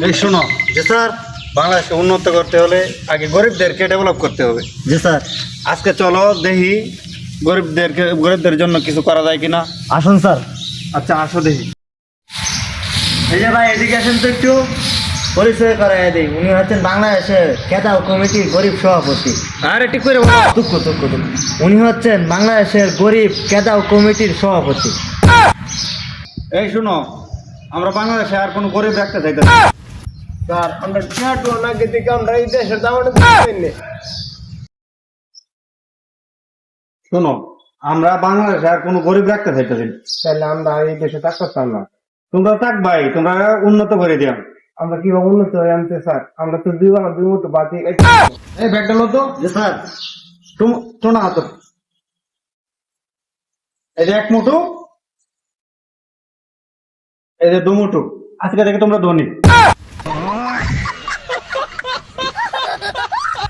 এই শোনো, জি স্যার। বাংলাদেশকে উন্নত করতে হলে আগে গরিবদেরকে ডেভেলপ করতে হবে। জি স্যার। আজকে চলো দেখি গরিবদের জন্য কিছু করা যায় কিনা। আসুন স্যার। আচ্ছা আসো দেখি। এই যে ভাই এদিকে আসেন তো একটু, পরিচয় করাই দিই। উনি হচ্ছেন বাংলাদেশের খেতাব কমিটির গরিব সভাপতি। আরে ঠিক করে বলো। দুঃখ দুঃখ দুঃখ। উনি হচ্ছেন বাংলাদেশের গরিব খেতাব কমিটির সভাপতি। এই শোনো, আমরা বাংলাদেশে আর কোনো গরিব রাখতে চাইতে না। স্যার আমরা টিয়াটু নাকি থেকে আমরা এই দেশের দামাটা দিতে শোনো, আমরা বাংলাদেশে আর কোনো গরিব রাখতে চাইতেছি না। তাহলে আমরা এই দেশে থাকতাম না। তোমরা থাক ভাই, তোমরা উন্নত করে দিও। আমরা কিভাবে উন্নত হয়ে আনতে স্যার? আমরা তো দুই মতো বাতি এই ব্যাগটা লো তো। জি স্যার। শোনো হাত, এই যে এক মুঠো, এই যে দু মুঠো। আজকে থেকে তোমরা ধনী।